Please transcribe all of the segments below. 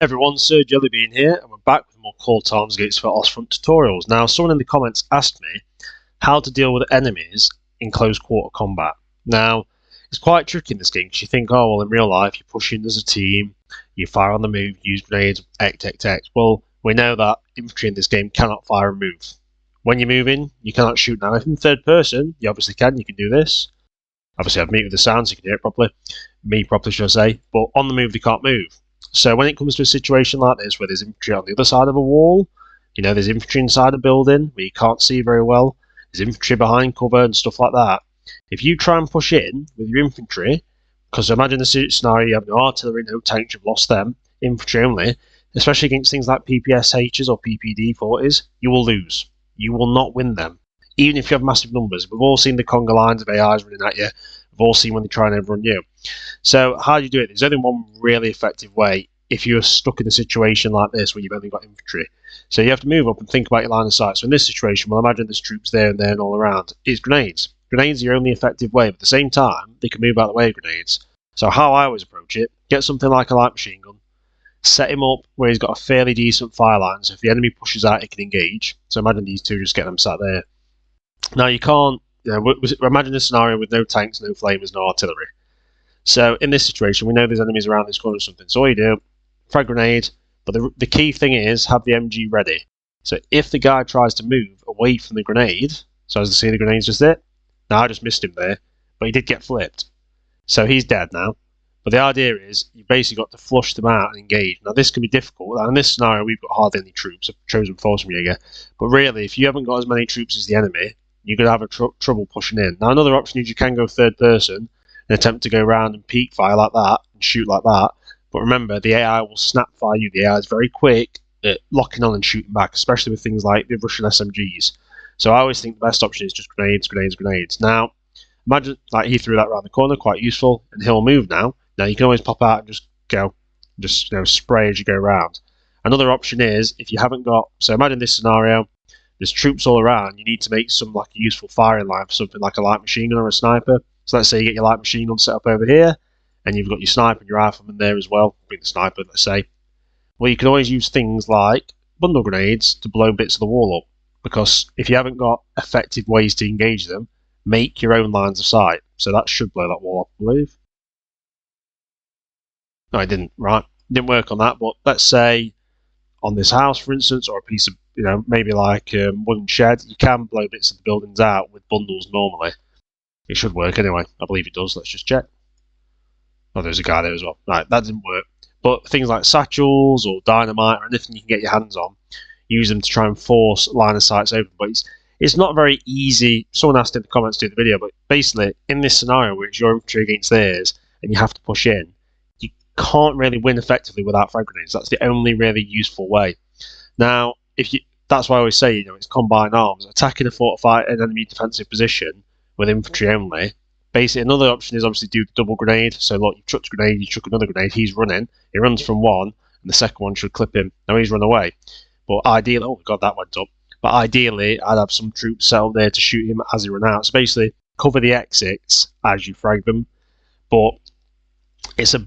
Everyone, Sir Jellybean here, and we're back with more CallToArms against Hell-Ostfront tutorials. Now, someone in the comments asked me how to deal with enemies in close quarter combat. Now, it's quite tricky in this game because you think, oh, well, in real life, you push in as a team, you fire on the move, use grenades, X. Well, we know that infantry in this game cannot fire and move. When you're moving, you cannot shoot. Now, if in third person, you obviously can, you can do this. Obviously, I've muted the sound so you can hear it properly. Me properly, should I say. But on the move, they can't move. So when it comes to a situation like this, where there's infantry on the other side of a wall, you know, there's infantry inside a building where you can't see very well, there's infantry behind cover and stuff like that. If you try and push in with your infantry, because imagine the scenario, you have no artillery, no tanks, you've lost them, infantry only, especially against things like PPSHs or PPD-40s, you will lose. You will not win them, even if you have massive numbers. We've all seen the conga lines of AIs running at you. We've all seen when they try and overrun you. So how do you do it? There's only one really effective way if you're stuck in a situation like this where you've only got infantry. So you have to move up and think about your line of sight. So in this situation, well, imagine there's troops there and there and all around. It's grenades. Grenades are your only effective way, but at the same time, they can move out of the way of grenades. So how I always approach it, get something like a light machine gun, set him up where he's got a fairly decent fire line, so if the enemy pushes out, he can engage. So imagine these two, just get them sat there. Now you can't, imagine a scenario with no tanks, no flamers, no artillery. So in this situation, we know there's enemies around this corner or something. So all you do, frag grenade, but the key thing is have the MG ready. So if the guy tries to move away from the grenade, so as you see the grenade's just there, now I just missed him there, but he did get flipped. So he's dead now. But the idea is you basically got to flush them out and engage. Now this can be difficult. Now in this scenario, we've got hardly any troops, a chosen force from Jaeger. But really, if you haven't got as many troops as the enemy, you're going to have trouble pushing in. Now another option is you can go third person and attempt to go around and peek fire like that and shoot like that. But remember, the AI will snap fire you. The AI is very quick at locking on and shooting back, especially with things like the Russian SMGs. So I always think the best option is just grenades. Now, imagine like he threw that around the corner, quite useful, and he'll move now. Now you can always pop out and just go, spray as you go around. Another option is if you haven't got, so imagine this scenario, there's troops all around, you need to make some like a useful firing line for something like a light machine gun or a sniper. So let's say you get your light machine gun set up over here, and you've got your sniper and your rifleman there as well. Bring the sniper, let's say. Well, you can always use things like bundle grenades to blow bits of the wall up, because if you haven't got effective ways to engage them, make your own lines of sight. So that should blow that wall up, I believe. No, it didn't, right? It didn't work on that, but let's say on this house, for instance, or a piece of, maybe like a wooden shed, you can blow bits of the buildings out with bundles normally. It should work anyway. I believe it does. Let's just check. Oh, there's a guy there as well. Right, that didn't work. But things like satchels or dynamite or anything you can get your hands on, use them to try and force line of sights open. But it's not very easy. Someone asked in the comments to the video, but basically in this scenario where it's your infantry against theirs and you have to push in, you can't really win effectively without frag grenades. That's the only really useful way. Now, that's why I always say, it's combined arms. Attacking a fortified an enemy defensive position with infantry only. Basically, another option is obviously do the double grenade. So look, you chucked a grenade, you chuck another grenade, he's running. He runs from one, and the second one should clip him. Now he's run away. But ideally, oh god, that went up. But ideally, I'd have some troops set up there to shoot him as he runs out. So basically, cover the exits as you frag them. But it's a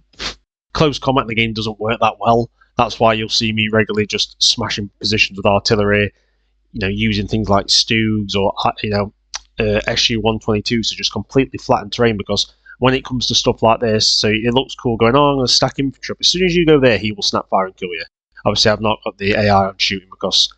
close combat in the game doesn't work that well. That's why you'll see me regularly just smashing positions with artillery, using things like Stoogs or, SU-122 to just completely flatten terrain, because when it comes to stuff like this, so it looks cool going on, I'm going to stack infantry up. As soon as you go there, he will snap fire and kill you. Obviously, I've not got the AI on shooting because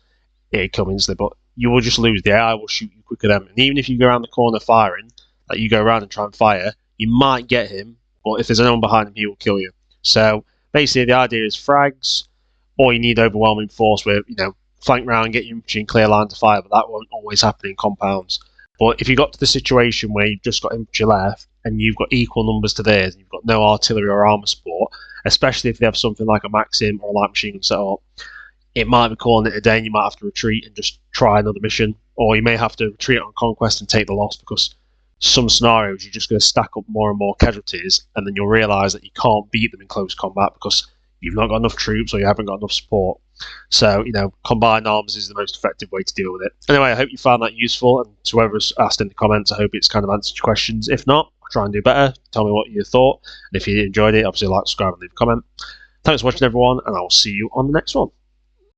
it comes instantly, but you will just lose. The AI will shoot you quicker than them. And even if you go around the corner firing, like you go around and try and fire, you might get him, but if there's anyone behind him, he will kill you. So basically, the idea is frags, or you need overwhelming force where, flank round, get your infantry and clear line to fire, but that won't always happen in compounds. But if you got to the situation where you've just got infantry left and you've got equal numbers to theirs and you've got no artillery or armour support, especially if they have something like a Maxim or a light machine gun set up, it might be calling it a day and you might have to retreat and just try another mission. Or you may have to retreat on conquest and take the loss, because some scenarios you're just going to stack up more and more casualties, and then you'll realise that you can't beat them in close combat because you've not got enough troops or you haven't got enough support. So, combined arms is the most effective way to deal with it. Anyway, I hope you found that useful, and to whoever's asked in the comments, I hope it's kind of answered your questions. If not, I'll try and do better. Tell me what you thought, and if you enjoyed it, obviously like, subscribe, and leave a comment. Thanks for watching everyone, and I will see you on the next one.